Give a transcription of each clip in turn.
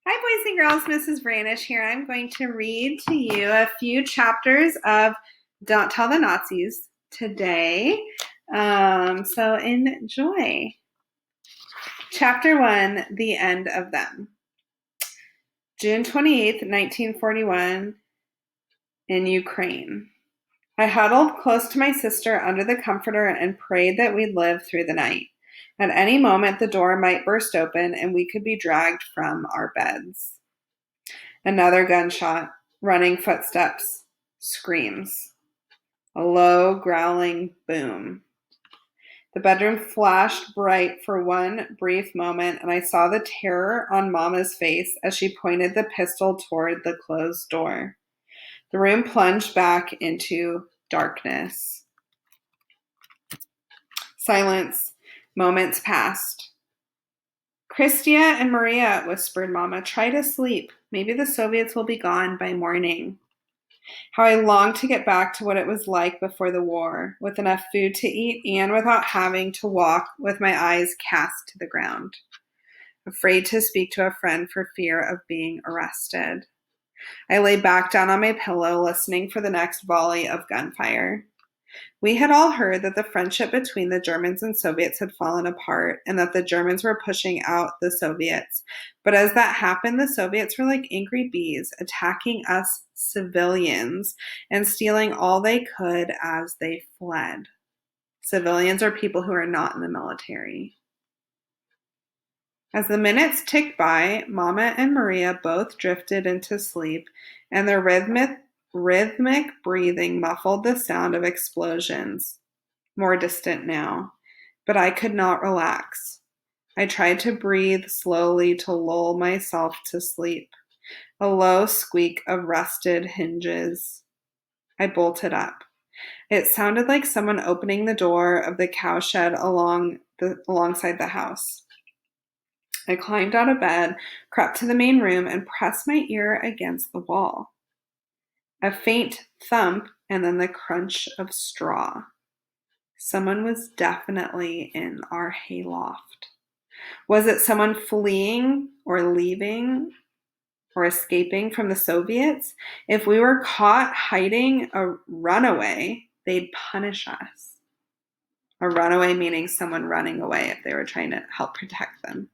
Hi, boys and girls. Mrs. Branish here. I'm going to read to you a few chapters of Don't Tell the Nazis today. So enjoy. Chapter 1, The End of Them. June 28th, 1941, in Ukraine. I huddled close to my sister under the comforter and prayed that we'd live through the night. At any moment, the door might burst open and we could be dragged from our beds. Another gunshot, running footsteps, screams. A low, growling boom. The bedroom flashed bright for one brief moment, and I saw the terror on Mama's face as she pointed the pistol toward the closed door. The room plunged back into darkness. Silence. Moments passed. Christia and Maria, whispered Mama, try to sleep. Maybe the Soviets will be gone by morning. How I longed to get back to what it was like before the war, with enough food to eat and without having to walk with my eyes cast to the ground, afraid to speak to a friend for fear of being arrested. I lay back down on my pillow, listening for the next volley of gunfire. We had all heard that the friendship between the Germans and Soviets had fallen apart and that the Germans were pushing out the Soviets. But as that happened, the Soviets were like angry bees, attacking us civilians and stealing all they could as they fled. Civilians are people who are not in the military. As the minutes ticked by, Mama and Maria both drifted into sleep, and their rhythmic breathing muffled the sound of explosions, more distant now, but I could not relax. I tried to breathe slowly to lull myself to sleep. A low squeak of rusted hinges. I bolted up. It sounded like someone opening the door of the cowshed alongside the house. I climbed out of bed, crept to the main room, and pressed my ear against the wall. A faint thump, and then the crunch of straw. Someone was definitely in our hayloft. Was it someone fleeing or leaving or escaping from the Soviets? If we were caught hiding a runaway, they'd punish us. A runaway meaning someone running away if they were trying to help protect them.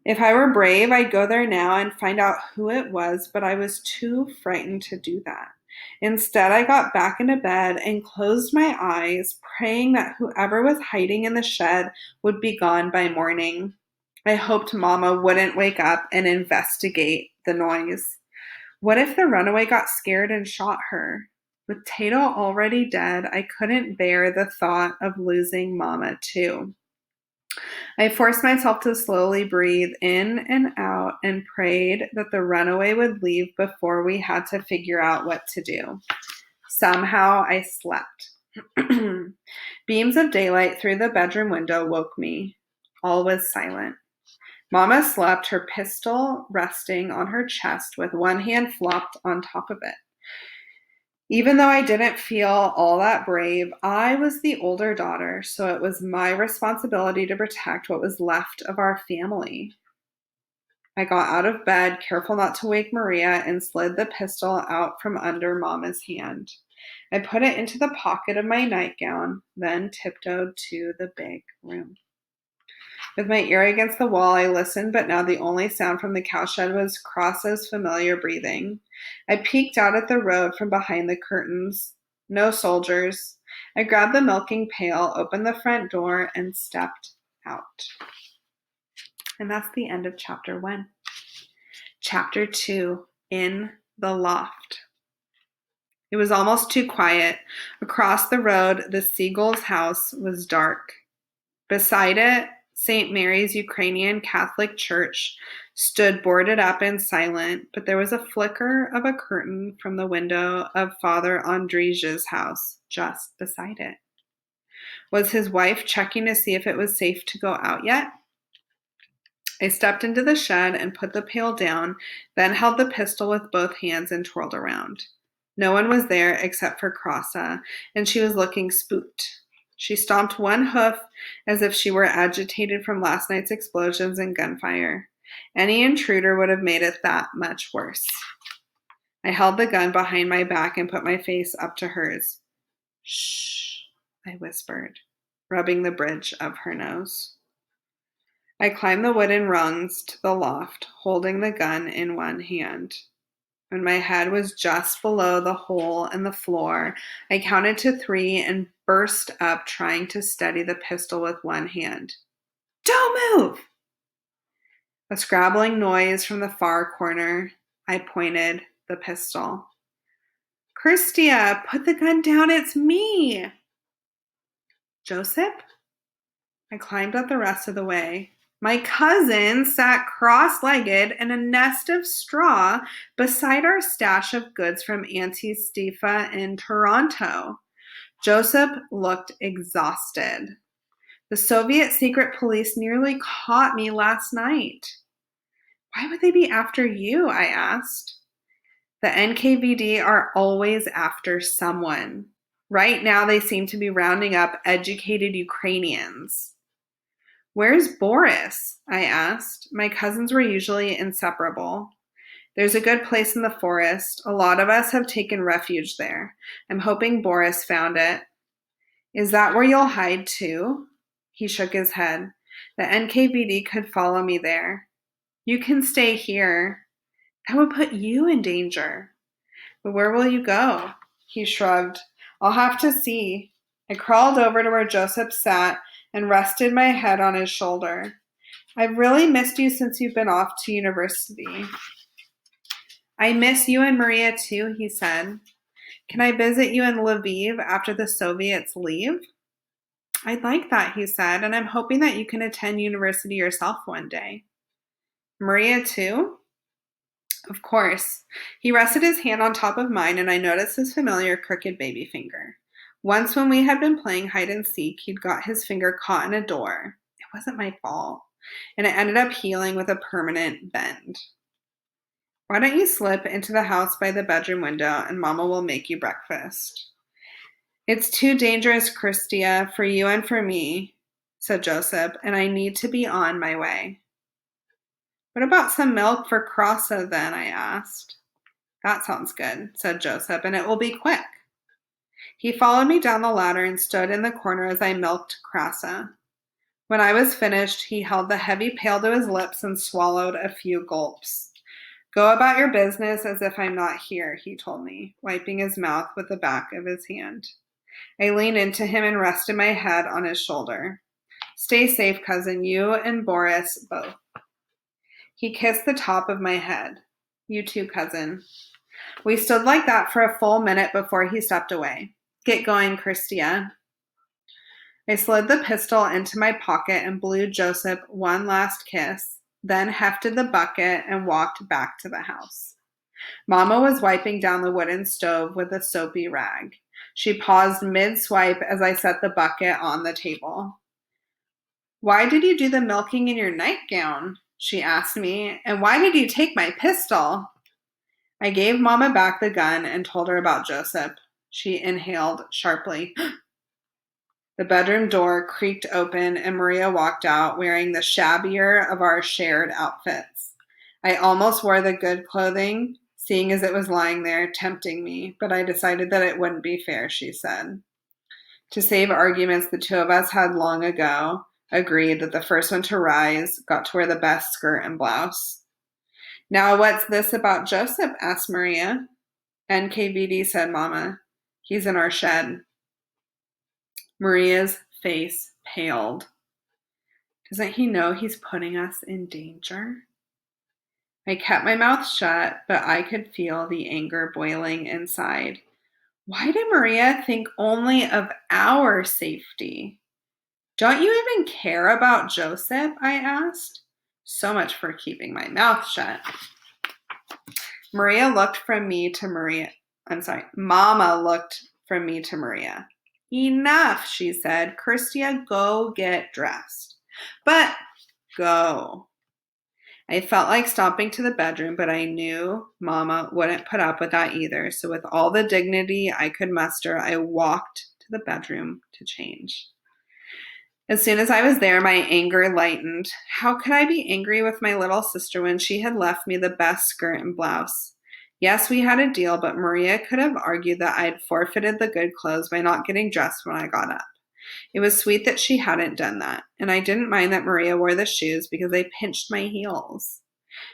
If I were brave, I'd go there now and find out who it was, but I was too frightened to do that. Instead, I got back into bed and closed my eyes, praying that whoever was hiding in the shed would be gone by morning. I hoped Mama wouldn't wake up and investigate the noise. What if the runaway got scared and shot her? With Tato already dead, I couldn't bear the thought of losing Mama too. I forced myself to slowly breathe in and out and prayed that the runaway would leave before we had to figure out what to do. Somehow I slept. Beams of daylight through the bedroom window woke me. All was silent. Mama slept, her pistol resting on her chest with one hand flopped on top of it. Even though I didn't feel all that brave, I was the older daughter, so it was my responsibility to protect what was left of our family. I got out of bed, careful not to wake Maria, and slid the pistol out from under Mama's hand. I put it into the pocket of my nightgown, then tiptoed to the big room. With my ear against the wall, I listened, but now the only sound from the cowshed was Cross's familiar breathing. I peeked out at the road from behind the curtains. No soldiers. I grabbed the milking pail, opened the front door, and stepped out. And that's the end of chapter 1. Chapter 2, In the Loft. It was almost too quiet. Across the road, the Seagull's house was dark. Beside it, St. Mary's Ukrainian Catholic Church stood boarded up and silent, but there was a flicker of a curtain from the window of Father Andrzej's house just beside it. Was his wife checking to see if it was safe to go out yet? I stepped into the shed and put the pail down, then held the pistol with both hands and twirled around. No one was there except for Krasa, and she was looking spooked. She stomped one hoof as if she were agitated from last night's explosions and gunfire. Any intruder would have made it that much worse. I held the gun behind my back and put my face up to hers. Shh, I whispered, rubbing the bridge of her nose. I climbed the wooden rungs to the loft, holding the gun in one hand. When my head was just below the hole in the floor, I counted to 3 and burst up, trying to steady the pistol with one hand. Don't move! A scrabbling noise from the far corner. I pointed the pistol. Christia, put the gun down, it's me! Joseph? I climbed up the rest of the way. My cousin sat cross-legged in a nest of straw beside our stash of goods from Auntie Stifa in Toronto. Joseph looked exhausted. The Soviet secret police nearly caught me last night. Why would they be after you? I asked. The NKVD are always after someone. Right now, they seem to be rounding up educated Ukrainians. Where's Boris? I asked. My cousins were usually inseparable. There's a good place in the forest. A lot of us have taken refuge there. I'm hoping Boris found it. Is that where you'll hide too? He shook his head. The NKVD could follow me there. You can stay here. That would put you in danger. But where will you go? He shrugged. I'll have to see. I crawled over to where Joseph sat and rested my head on his shoulder. I've really missed you since you've been off to university. I miss you and Maria too, he said. Can I visit you in Lviv after the Soviets leave? I'd like that, he said, and I'm hoping that you can attend university yourself one day. Maria too? Of course. He rested his hand on top of mine, and I noticed his familiar crooked baby finger. Once when we had been playing hide and seek, he'd got his finger caught in a door. It wasn't my fault, and it ended up healing with a permanent bend. Why don't you slip into the house by the bedroom window, and Mama will make you breakfast? It's too dangerous, Christia, for you and for me, said Joseph, and I need to be on my way. What about some milk for Krasa then? I asked. That sounds good, said Joseph, and it will be quick. He followed me down the ladder and stood in the corner as I milked Krasa. When I was finished, he held the heavy pail to his lips and swallowed a few gulps. Go about your business as if I'm not here, he told me, wiping his mouth with the back of his hand. I leaned into him and rested my head on his shoulder. Stay safe, cousin, you and Boris both. He kissed the top of my head. You too, cousin. We stood like that for a full minute before he stepped away. Get going, Christia. I slid the pistol into my pocket and blew Joseph one last kiss, then hefted the bucket and walked back to the house. Mama was wiping down the wooden stove with a soapy rag. She paused mid-swipe as I set the bucket on the table. Why did you do the milking in your nightgown? She asked me, and why did you take my pistol? I gave Mama back the gun and told her about Joseph. She inhaled sharply. The bedroom door creaked open and Maria walked out wearing the shabbier of our shared outfits. I almost wore the good clothing, seeing as it was lying there, tempting me, but I decided that it wouldn't be fair, she said. To save arguments, the two of us had long ago agreed that the first one to rise got to wear the best skirt and blouse. Now what's this about Joseph? Asked Maria. NKVD, said Mama. He's in our shed. Maria's face paled. Doesn't he know he's putting us in danger? I kept my mouth shut, but I could feel the anger boiling inside. Why did Maria think only of our safety? Don't you even care about Joseph? I asked. So much for keeping my mouth shut. Mama looked from me to Maria. Enough, she said. Christia, go get dressed. But go. I felt like stomping to the bedroom, but I knew Mama wouldn't put up with that either. So with all the dignity I could muster, I walked to the bedroom to change. As soon as I was there, my anger lightened. How could I be angry with my little sister when she had left me the best skirt and blouse? Yes, we had a deal, but Maria could have argued that I'd forfeited the good clothes by not getting dressed when I got up. It was sweet that she hadn't done that, and I didn't mind that Maria wore the shoes because they pinched my heels.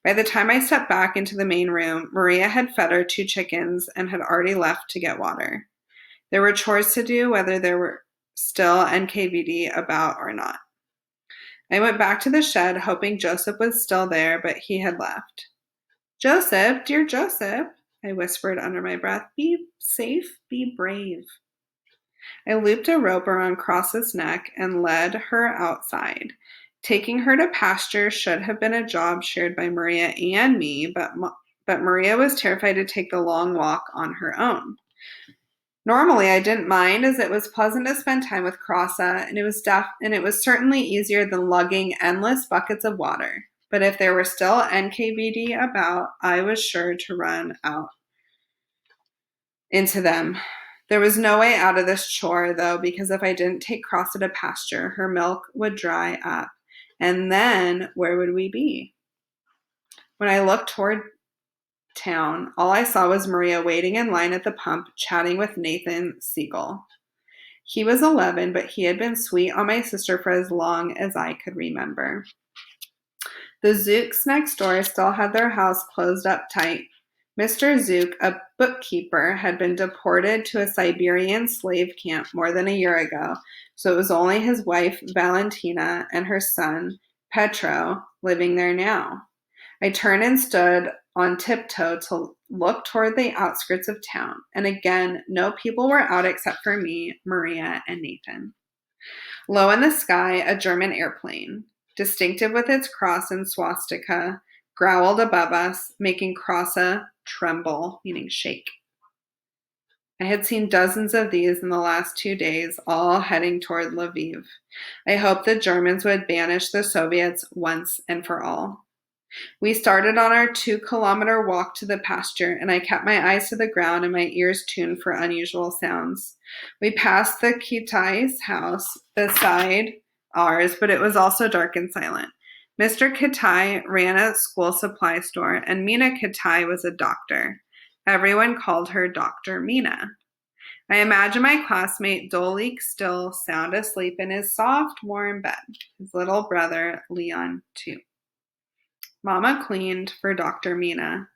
By the time I stepped back into the main room, Maria had fed her 2 chickens and had already left to get water. There were chores to do, whether there were still NKVD about or not. I went back to the shed, hoping Joseph was still there, but he had left. Joseph, dear Joseph, I whispered under my breath, be safe, be brave. I looped a rope around Cross's neck and led her outside. Taking her to pasture should have been a job shared by Maria and me, but Maria was terrified to take the long walk on her own. Normally, I didn't mind, as it was pleasant to spend time with Crossa, and it was certainly easier than lugging endless buckets of water. But if there were still NKVD about, I was sure to run out into them. There was no way out of this chore, though, because if I didn't take Crossa to pasture, her milk would dry up. And then where would we be? When I looked toward town, all I saw was Maria waiting in line at the pump, chatting with Nathan Siegel. He was 11, but he had been sweet on my sister for as long as I could remember. The Zooks next door still had their house closed up tight. Mr. Zook, a bookkeeper, had been deported to a Siberian slave camp more than a year ago, so it was only his wife, Valentina, and her son, Petro, living there now. I turned and stood on tiptoe to look toward the outskirts of town, and again, no people were out except for me, Maria, and Nathan. Low in the sky, a German airplane, distinctive with its cross and swastika, growled above us, making Crossa tremble, meaning shake. I had seen dozens of these in the last 2 days, all heading toward Lviv. I hoped the Germans would banish the Soviets once and for all. We started on our 2-kilometer walk to the pasture, and I kept my eyes to the ground and my ears tuned for unusual sounds. We passed the Kitai's house beside ours, but it was also dark and silent. Mr. Kitai ran a school supply store, and Mina Kitai was a doctor. Everyone called her Dr. Mina. I imagine my classmate Dolik still sound asleep in his soft, warm bed, his little brother Leon too. Mama cleaned for Dr. Mina.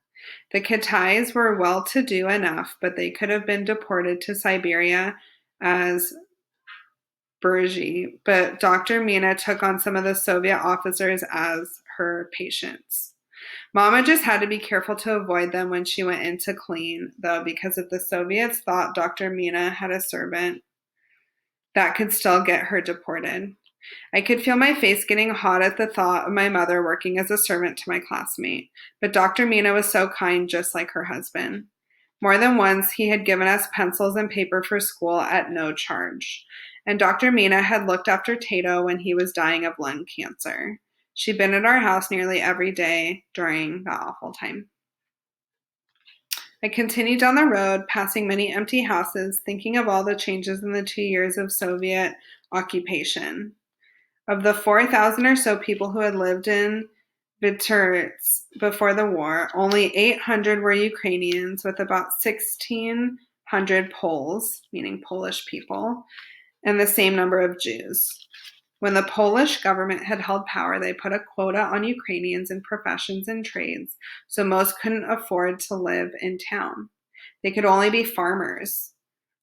The Kitais were well-to-do enough, but they could have been deported to Siberia as Burji, but Dr. Mina took on some of the Soviet officers as her patients. Mama just had to be careful to avoid them when she went in to clean, though, because if the Soviets thought Dr. Mina had a servant, that could still get her deported. I could feel my face getting hot at the thought of my mother working as a servant to my classmate, but Dr. Mina was so kind, just like her husband. More than once, he had given us pencils and paper for school at no charge. And Dr. Mina had looked after Tato when he was dying of lung cancer. She'd been at our house nearly every day during that awful time. I continued down the road, passing many empty houses, thinking of all the changes in the 2 years of Soviet occupation. Of the 4,000 or so people who had lived in Vitebsk before the war, only 800 were Ukrainians, with about 1,600 Poles, meaning Polish people, and the same number of Jews. When the Polish government had held power, they put a quota on Ukrainians in professions and trades, so most couldn't afford to live in town. They could only be farmers.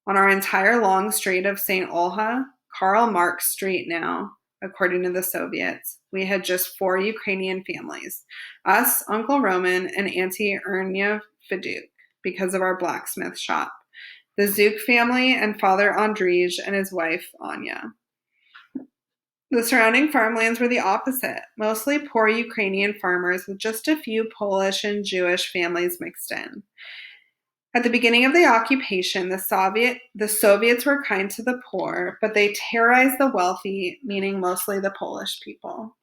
On our entire long street of St. Olha, Karl Marx Street now, according to the Soviets, we had just 4 Ukrainian families, us, Uncle Roman, and Auntie Ernya Feduk, because of our blacksmith shop, the Zook family, and Father Andrzej and his wife, Anya. The surrounding farmlands were the opposite, mostly poor Ukrainian farmers with just a few Polish and Jewish families mixed in. At the beginning of the occupation, the Soviets were kind to the poor, but they terrorized the wealthy, meaning mostly the Polish people.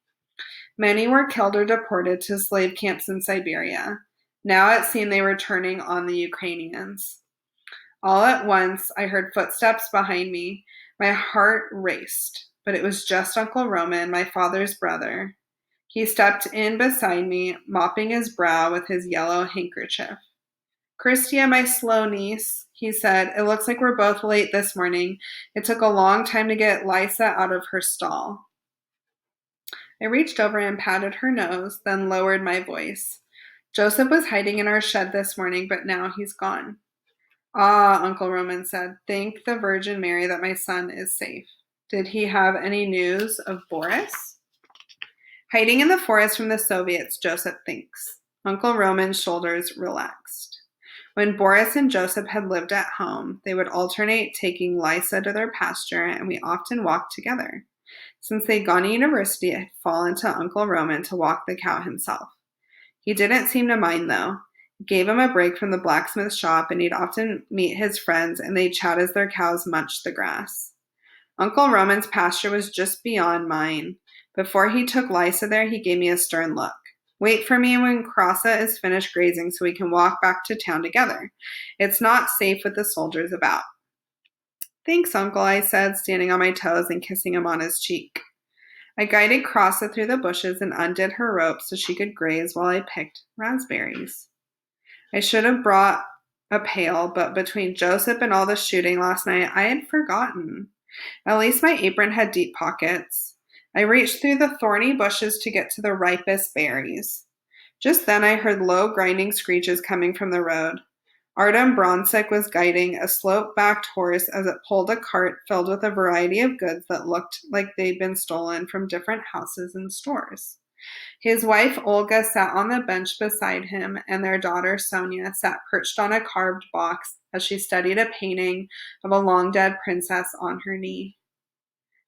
Many were killed or deported to slave camps in Siberia. Now it seemed they were turning on the Ukrainians. All at once, I heard footsteps behind me. My heart raced. but it was just Uncle Roman, my father's brother. He stepped in beside me, mopping his brow with his yellow handkerchief. Christia, my slow niece, he said, it looks like we're both late this morning. It took a long time to get Lysa out of her stall. I reached over and patted her nose, then lowered my voice. Joseph was hiding in our shed this morning, but now he's gone. Ah, Uncle Roman said, thank the Virgin Mary that my son is safe. Did he have any news of Boris? Hiding in the forest from the Soviets, Joseph thinks. Uncle Roman's shoulders relaxed. When Boris and Joseph had lived at home, they would alternate taking Lysa to their pasture, and we often walked together. Since they'd gone to university, it had fallen to Uncle Roman to walk the cow himself. He didn't seem to mind, though. It gave him a break from the blacksmith shop, and he'd often meet his friends, and they'd chat as their cows munched the grass. Uncle Roman's pasture was just beyond mine. Before he took Lysa there, he gave me a stern look. Wait for me when Krasa is finished grazing so we can walk back to town together. It's not safe with the soldiers about. Thanks, Uncle, I said, standing on my toes and kissing him on his cheek. I guided Krasa through the bushes and undid her rope so she could graze while I picked raspberries. I should have brought a pail, but between Joseph and all the shooting last night, I had forgotten. At least my apron had deep pockets. I reached through the thorny bushes to get to the ripest berries. Just then I heard low grinding screeches coming from the road. Artem Bronsik was guiding a slope-backed horse as it pulled a cart filled with a variety of goods that looked like they'd been stolen from different houses and stores. His wife Olga sat on the bench beside him, and their daughter Sonia sat perched on a carved box as she studied a painting of a long-dead princess on her knee.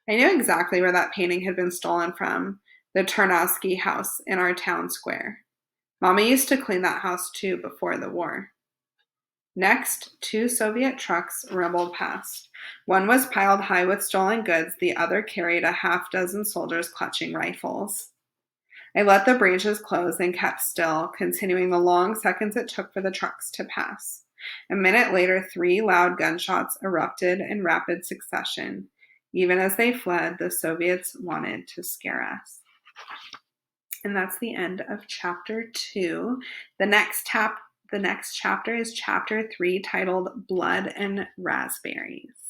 I knew exactly where that painting had been stolen from, the Tarnowski house in our town square. Mama used to clean that house too before the war. Next, 2 Soviet trucks rumbled past. One was piled high with stolen goods, the other carried a half-dozen soldiers clutching rifles. I let the branches close and kept still, continuing the long seconds it took for the trucks to pass. A minute later, 3 loud gunshots erupted in rapid succession. Even as they fled, the Soviets wanted to scare us. And that's the end of chapter 2. The next chapter is chapter 3, titled Blood and Raspberries.